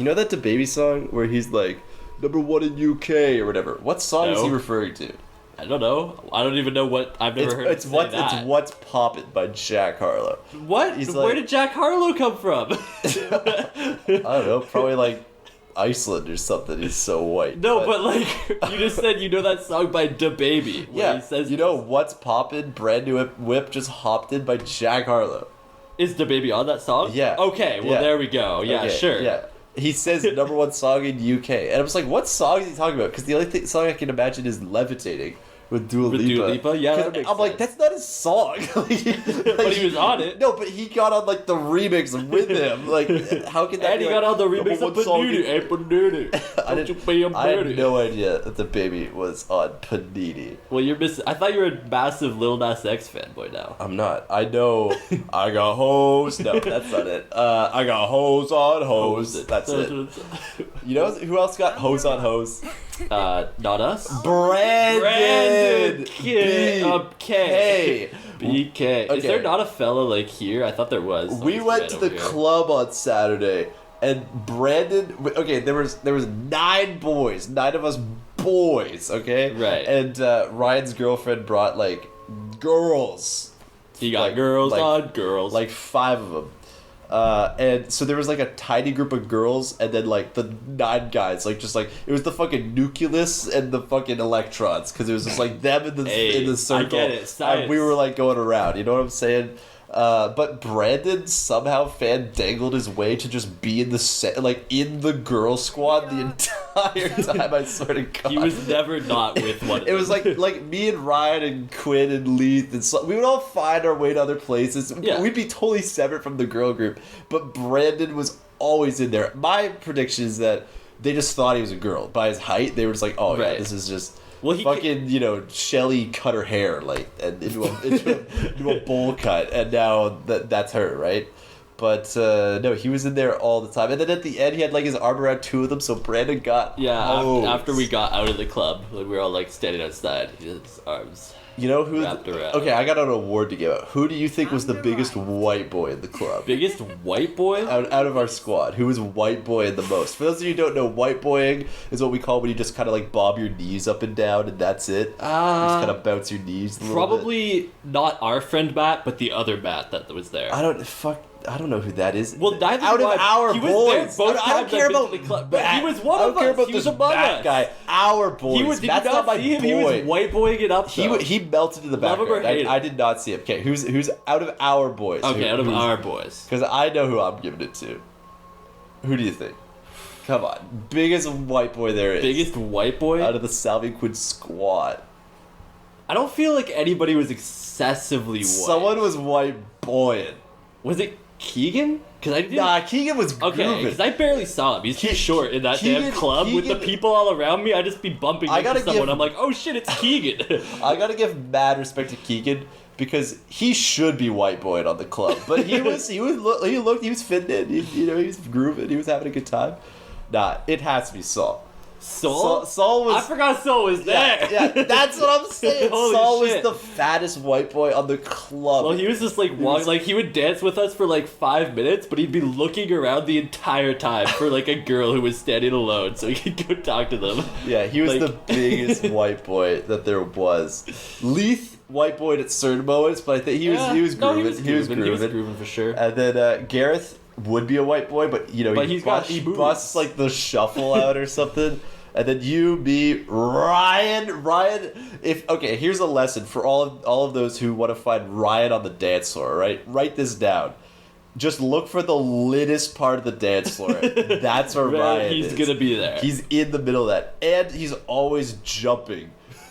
You know that DaBaby song where he's like, #1 in UK or whatever? What song is he referring to? I don't know. I don't even know what. I've never heard It's What's Poppin' by Jack Harlow. What? Where did Jack Harlow come from? I don't know. Probably like Iceland or something. He's so white. No, but like you just said, you know that song by DaBaby. Yeah. He says, you know What's Poppin'? Brand New Whip just hopped in by Jack Harlow. Is DaBaby on that song? Yeah. Okay. Well, there we go. Yeah. Okay, Sure. Yeah. He says #1 song in UK, and I was like, "What song is he talking about?" Because the only song I can imagine is "Levitating" with Dua Lipa. With Dua Lipa, yeah. That makes I'm like, sense. that's not his song. But he was on it. No, but he got on like the remix with him. Like, how can that? And be he like, got on the remix of Panini. Hey, Panini. I had no idea that DaBaby was on Panini. Well, you're missing. I thought you were a massive Lil Nas X fanboy now. I'm not. I know. I got hoes. No, that's not it. I got hoes on hoes. That's it. You know who else got hoes on hoes? Not us. Brandon K. BK. Okay. Is there not a fella like here? I thought there was. We went to the club on Saturday, and Brandon. Okay, there was 9 boys, 9 of us boys. Okay, right. And Ryan's girlfriend brought like girls. He got girls on girls, like 5 of them. And so there was like a tiny group of girls, and then like the 9 guys, like just like it was the fucking nucleus and the fucking electrons, because it was just like them in the circle. I get it. Science. We were like going around, you know what I'm saying? But Brandon somehow fandangled his way to just be in the girl squad the entire time. I swear to God, he was never not with one. It was like me and Ryan and Quinn and Leith, and so we would all find our way to other places. Yeah. We'd be totally separate from the girl group, but Brandon was always in there. My prediction is that they just thought he was a girl by his height. They were just like, "Oh yeah, this is just." Well, Shelly cut her hair into a bowl cut, and now that's her, right? But no, he was in there all the time, and then at the end he had like his arm around 2 of them. So Brandon got after we got out of the club, like, we were all like standing outside, his arms. You know who? Wrapped around. Okay, I got an award to give out. Who do you think was the biggest white boy in the club? Biggest white boy? Out of our squad, who was white boying the most? For those of you who don't know, white boying is what we call when you just kind of like bob your knees up and down, and that's it. You just kind of bounce your knees. Probably not our friend Matt, but the other Matt that was there. I don't know who that is. Well, neither out of our he boys. Was there both I don't care about the club. But he was one of us. I don't care about he was this among back us. guy. Our boys. That's not my boy. He was white boying it up. He melted to the background. I did not see him. Okay, who's out of our boys? Okay, out of our boys. Because I know who I'm giving it to. Who do you think? Come on, biggest white boy there is. Biggest white boy out of the Salvy Quinn squad. I don't feel like anybody was excessively white. Someone was white boying. Was it Keegan? Keegan was grooving. Okay, because I barely saw him. He's too short in that damn club with the people all around me. I'd just be bumping into someone. I'm like, oh shit, it's Keegan. I gotta give mad respect to Keegan because he should be white boying on the club, but he was fitting in. He was grooving. He was having a good time. Nah, it has to be Saul. Saul was. I forgot Saul was there. Yeah, that's what I'm saying. Saul shit. was the fattest white boy on the club. Well, he was just like he would dance with us for like 5 minutes, but he'd be looking around the entire time for like a girl who was standing alone, so he could go talk to them. Yeah, he was the biggest white boy that there was. Leith white boyed at certain moments, but I think he was grooving. He was grooving for sure. And then Gareth would be a white boy, but he busts like the shuffle out or something. And then you, me, Ryan. Here's a lesson for all of those who want to find Ryan on the dance floor, right? Write this down. Just look for the littest part of the dance floor. That's where Ryan is. He's gonna be there. He's in the middle of that. And he's always jumping.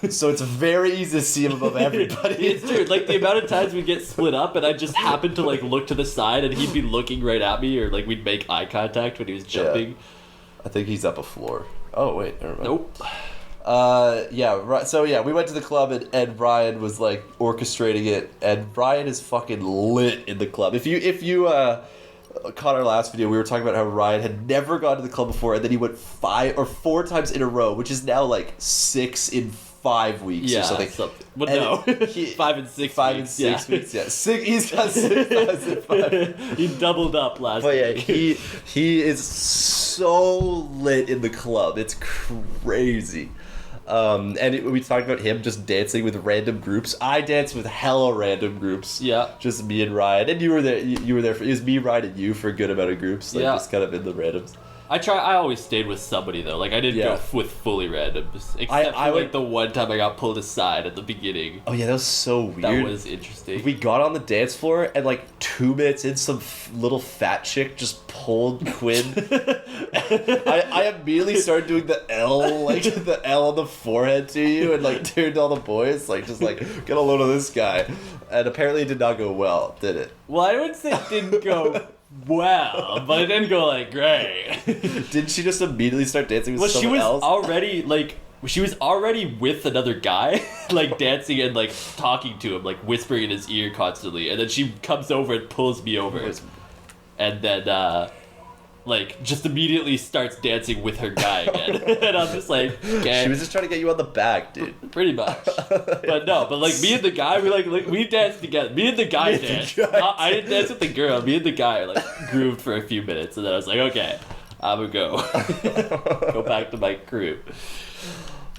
So it's very easy to see him above everybody. It's true. Like the amount of times we get split up and I just happen to like look to the side and he'd be looking right at me, or like we'd make eye contact when he was jumping. Yeah. I think he's up a floor. Oh wait, never mind. Nope. So we went to the club and Ryan was like orchestrating it, and Ryan is fucking lit in the club. If you caught our last video, we were talking about how Ryan had never gone to the club before, and then he went 5 or 4 times in a row, which is now like 6 in 5 weeks or something. Well, no, 5 and 6. 5 and 6 weeks. Yeah, he's got 6,005. He doubled up last. But yeah, he is so lit in the club. It's crazy. We talked about him just dancing with random groups. I danced with hella random groups. Yeah. Just me and Ryan. And you were there. You were there for, it was me, Ryan, and you for a good amount of groups. Like, just kind of in the randoms. I always stayed with somebody though. Like I didn't go with fully randoms, except for like the one time I got pulled aside at the beginning. Oh yeah, that was so weird. That was interesting. We got on the dance floor and like 2 minutes in, some little fat chick just pulled Quinn. I immediately started doing the L, like the L on the forehead to you, and like turned to all the boys, like just like get a load of this guy. And apparently it did not go well, did it? Well, I wouldn't say it didn't go well, but it didn't go like great. Didn't she just immediately start dancing with someone else? She was already with another guy, like dancing and like talking to him, like whispering in his ear constantly, and then she comes over and pulls me over, and then like just immediately starts dancing with her guy again. And I'm just like, okay. She was just trying to get you on the back, dude. Pretty much. But like me and the guy, we danced together. Me and the guy danced. I didn't dance with the girl. Me and the guy like grooved for a few minutes, and then I was like, okay, I'm gonna go back to my crew.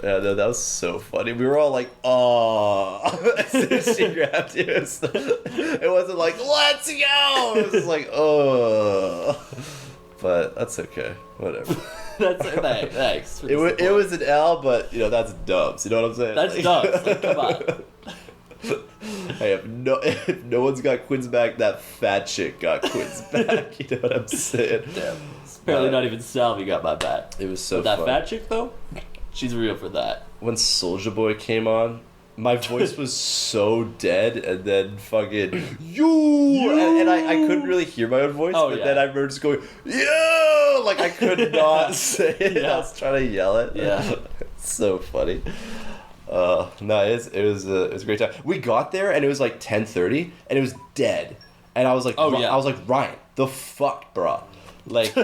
Yeah, no, that was so funny. We were all like, "Oh!" As soon as she grabbed you, it wasn't like, "Let's go." It was just like, "Oh." But that's okay. Whatever. Thanks. It was an L, but that's dubs. You know what I'm saying? That's dubs. Like, come on. Hey, if no one's got Quinn's back, that fat chick got Quinn's back. You know what I'm saying? Damn. Apparently, not even Salvy got my back. It was so. But that fat chick though, she's real for that. When Soulja Boy came on, my voice was so dead, and then fucking you, and I couldn't really hear my own voice, but then I remember just going yo, like I could not say it. I was trying to yell it. Yeah, it's so funny. No, it was a great time. We got there and it was like 10:30, and it was dead, and I was like, I was like, Ryan, the fuck, bro. Like,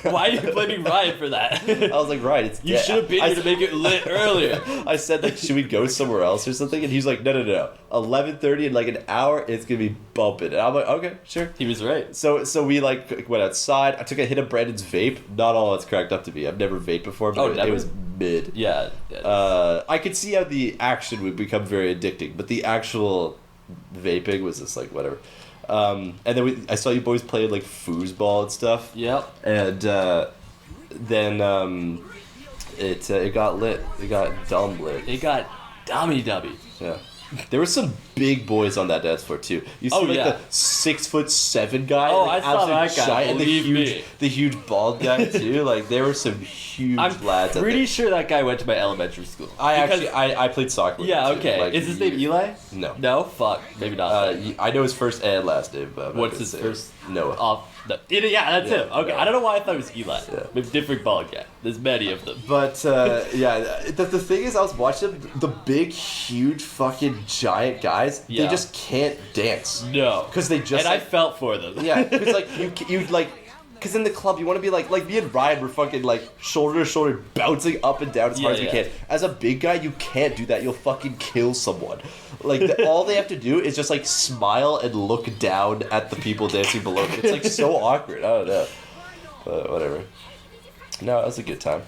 why are you blaming Ryan for that? I was like, Ryan, it's you should have been here to make it lit earlier. I said, like, should we go somewhere else or something? And he's like, no. 11:30 in like an hour, it's gonna be bumping. And I'm like, okay, sure. He was right. So we like went outside. I took a hit of Brandon's vape. Not all it's cracked up to be. I've never vaped before, but it was mid. Yeah. I could see how the action would become very addicting, but the actual vaping was just like whatever. And then I saw you boys playing like foosball and stuff. Yep. And then it got lit. It got dumb lit. It got dummy. Yeah. There were some big boys on that dance floor too. You see the 6'7" guy. Oh, like, I saw that guy. And the huge bald guy too. Like there were some huge lads. I'm pretty sure that guy went to my elementary school. I played soccer with him too. Okay. Like, is his name Eli? No. No? Fuck. Maybe not. I know his first and last name, but what's his first? Noah. Yeah, that's him. Okay, yeah. I don't know why I thought it was Eli. Yeah. Maybe different bald guy. There's many of them. But the thing is, I was watching the big, huge, fucking giant guys. Yeah. They just can't dance. No, because they just. And I felt for them. Yeah, because like you like. Because in the club, you want to be like me and Ryan were fucking like shoulder to shoulder bouncing up and down as hard as we can. As a big guy, you can't do that. You'll fucking kill someone. Like all they have to do is just like smile and look down at the people dancing below them. It's like so awkward. I don't know. But whatever. No, it was a good time.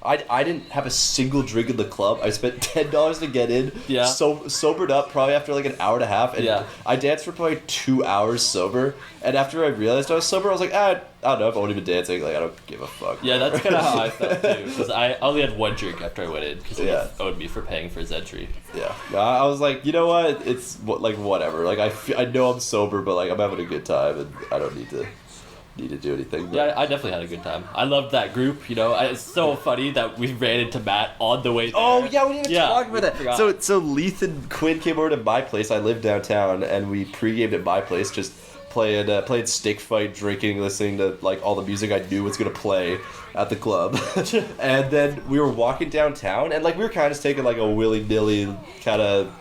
I didn't have a single drink in the club. I spent $10 to get in. Yeah. So sobered up probably after like an hour and a half. And I danced for probably 2 hours sober. And after I realized I was sober, I was like, I don't know. I've only been dancing. Like I don't give a fuck. Yeah, that's kind of how I felt too. Because I only had one drink after I went in because he owed me for paying for his entry. Yeah. I was like, you know what? It's like whatever. Like I know I'm sober, but like I'm having a good time, and I don't need to do anything. But. Yeah, I definitely had a good time. I loved that group. It's so funny that we ran into Matt on the way there. Oh yeah, we didn't even talk about that. Forgot. So Leith and Quinn came over to my place. I live downtown, and we pre-gamed at my place, just playing stick fight, drinking, listening to like all the music I knew was gonna play at the club. And then we were walking downtown, and like we were kind of just taking like a willy-nilly kind of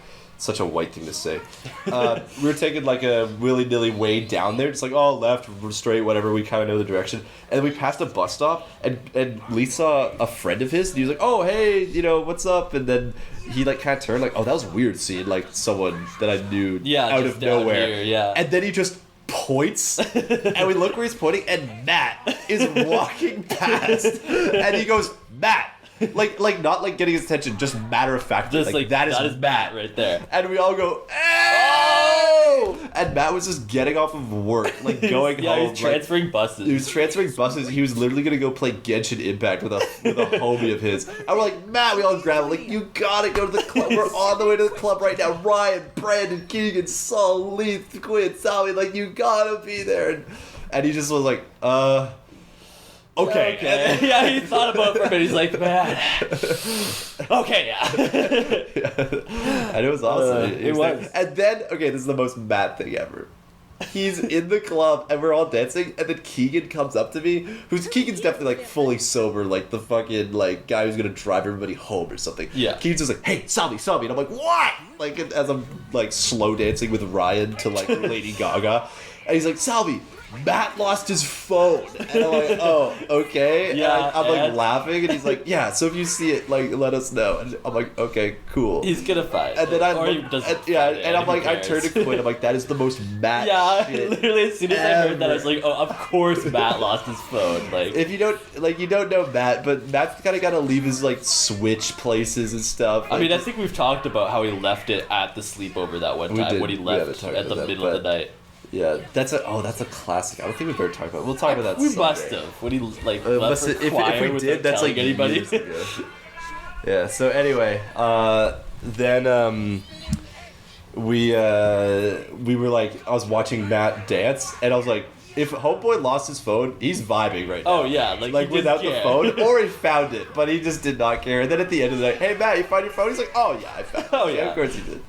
Such a white thing to say. We were taking like a willy-nilly way down there, just like, oh, left, straight, whatever, we kind of know the direction. And then we passed a bus stop, and Lee saw a friend of his, and he was like, oh, hey, what's up? And then he like kind of turned like, oh, that was weird seeing like someone that I knew out of nowhere. Here, And then he just points, and we look where he's pointing, and Matt is walking past, and he goes, Matt. Like not like getting his attention, just matter of fact. Just like that is Matt right there. And we all go, oh! And Matt was just getting off of work, like going home. He was transferring buses. He was transferring buses. He was literally gonna go play Genshin Impact with a homie of his. And we're like, Matt, we all grab him, like, you gotta go to the club. We're on the way to the club right now. Ryan, Brandon, Keegan, Saul, Leith, Quinn, Salvy, like, you gotta be there. And he just was like, okay. Yeah, he thought about it for a minute. He's like, man. Okay, yeah. And it was awesome. It was. And then, okay, this is the most Matt thing ever. He's in the club, and we're all dancing, and then Keegan comes up to me, Keegan's definitely, like, fully sober, like, the fucking, like, guy who's gonna drive everybody home or something. Yeah. Keegan's just like, hey, Salvy, and I'm like, what? Like, as I'm, like, slow dancing with Ryan to, like, Lady Gaga, and he's like, Salvy, Matt lost his phone. And I'm like, oh, okay. Yeah, and I'm like laughing, and he's like, yeah, so if you see it, like, let us know. And I'm like, okay, cool. He's gonna find and it. then And I'm like, I turned to Quinn, I'm like, that is the most Matt shit literally as soon as I heard that, I was like, oh, of course Matt lost his phone. Like, if you don't know Matt, but Matt's kind of got to leave his, like, Switch places and stuff. I mean, I think we've talked about how he left it at the sleepover that one time when he left at the middle of the night. Yeah, that's a classic. I don't think we've ever talked about it. We'll talk about that We someday. must have. When he, like, left for if choir we did, that's like anybody. years ago. Yeah, so anyway, then we were like, I was watching Matt dance, and I was like, if Homeboy lost his phone, he's vibing right now. Oh, yeah. Like without the phone, or he found it, but he just did not care. And then at the end of the night, hey, Matt, you find your phone? He's like, oh, yeah, I found it. Oh, yeah. Of course he did.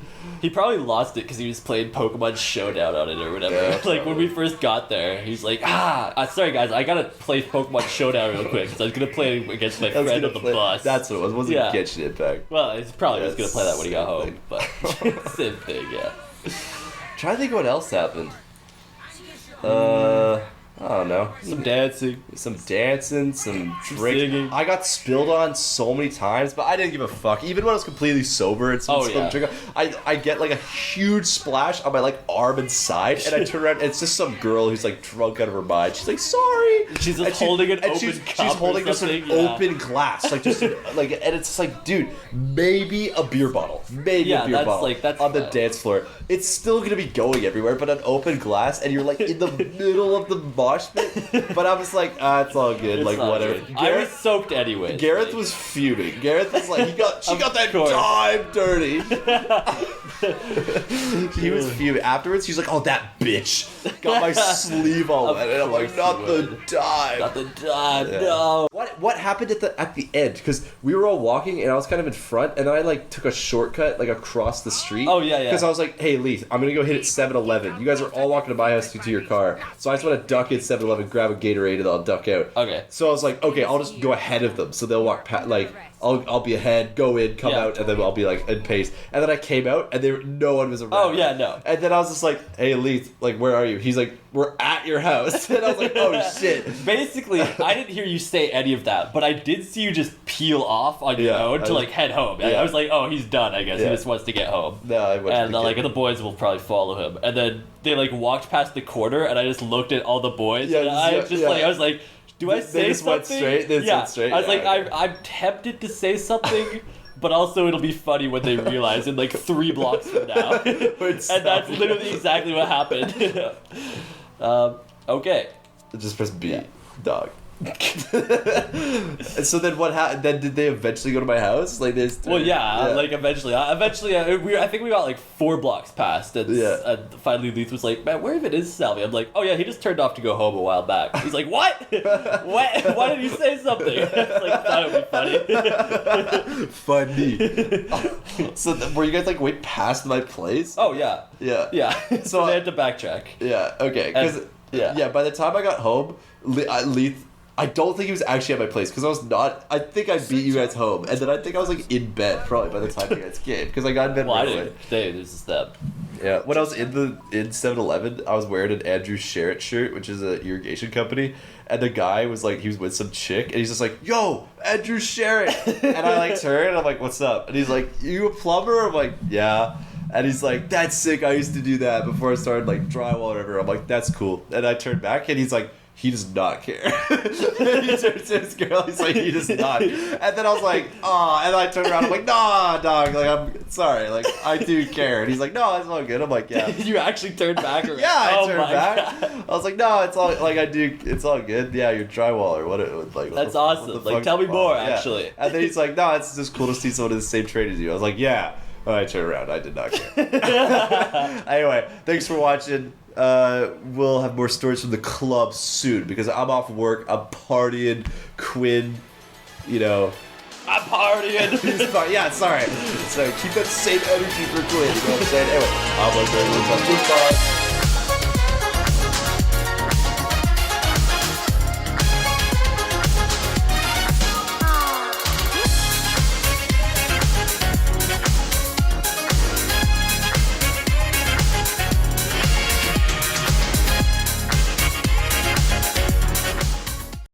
He probably lost it because he was playing Pokemon Showdown on it or whatever. Yeah, like, when we first got there, he's like, sorry, guys, I gotta play Pokemon Showdown real quick because I was gonna play against my friend on the bus. That's what it was. It wasn't Genshin Impact. Well, he probably was gonna play that when he got home, but same thing, yeah. Trying to think what else happened. I don't know. Some dancing, some drinking. Singing. I got spilled on so many times, but I didn't give a fuck. Even when I was completely sober and someone spilled drink on, I get like a huge splash on my like arm and side, and I turn around and it's just some girl who's like drunk out of her mind. She's like, sorry. She's just holding an open cup. She's holding just an open glass, like just like, and it's just like, dude, maybe a beer bottle, that's on the dance floor. It's still gonna be going everywhere, but an open glass, and you're like in the middle of the mosh pit. But I was like, it's all good, it's like whatever. I was soaked anyway. Gareth was fuming. Gareth was like, she got that dime dirty. He was fuming. Afterwards, he's like, oh, that bitch got my sleeve all wet, and I'm like, not the dime. Not the dime, no. What happened at the end? Because we were all walking, and I was kind of in front, and then I like took a shortcut like across the street. Oh yeah. Because I was like, hey, Leith, I'm gonna go hit at 7-Eleven. You guys are all walking to my house to your car, so I just want to duck in 7-Eleven, grab a Gatorade, and I'll duck out. Okay. So I was like, okay, I'll just go ahead of them, so they'll walk past. Like, I'll be ahead, go in, come out, and then I'll be like in pace. And then I came out, and no one was around. Oh yeah, no. And then I was just like, hey, Leith, like, where are you? He's like, we're at your house. And I was like, oh shit. Basically, I didn't hear you say any of that, but I did see you just peel off on your own to like head home. Yeah. I was like, oh, he's done, I guess. He just wants to get home. No, I went and like the boys will probably follow him. And then they like walked past the corner, and I just looked at all the boys. And I was like, do I say something? They just went straight. I was like, I'm tempted to say something. But also, it'll be funny when they realize in like 3 blocks from now. And that's literally exactly what happened. Okay. Just press B. Dog. So then what happened? Then did they eventually go to my house? Like this? Like eventually. I think we got like 4 blocks past, and finally Leith was like, "Man, where even is Salvy?" I'm like, "Oh yeah, he just turned off to go home a while back." He's like, "What? What? Why did you say something?" I was like, thought it would be funny. So were you guys like way past my place? Oh yeah. Yeah. So they had to backtrack. Yeah. Okay. Because by the time I got home, Leith I don't think he was actually at my place because I was not. I think I beat you guys home, and then I think I was like in bed probably by the time you guys came because I got in bed right away. There's a step. Yeah, when I was in 7-Eleven, I was wearing an Andrew Sherritt shirt, which is an irrigation company, and the guy was like, he was with some chick, and he's just like, "Yo, Andrew Sherritt," and I like turn, and I'm like, "What's up?" And he's like, "You a plumber?" I'm like, "Yeah." And he's like, "That's sick. I used to do that before I started like drywall or whatever." I'm like, "That's cool." And I turn back, and he's like, he does not care. He turns to his girl, he's like, he does not. And then I was like, "Aw," and I turned around, I'm like, "Nah, dog, like, I'm sorry, like, I do care." And he's like, "No, it's all good." I'm like, "Yeah." You actually turned back around? Yeah, I turned back. God. I was like, "No, it's all, like, I do, it's all good. Yeah, you're drywall or what it like." That's awesome. Like, tell me more, actually. And then he's like, "No, it's just cool to see someone in the same trade as you." I was like, "Yeah." And I turned around, I did not care. Anyway, thanks for watching. We'll have more stories from the club soon because I'm off work. I'm partying. Quinn, you know, I'm partying. Yeah, sorry. So keep that same energy for Quinn. You know what I'm saying? Anyway, I'm going to goodbye.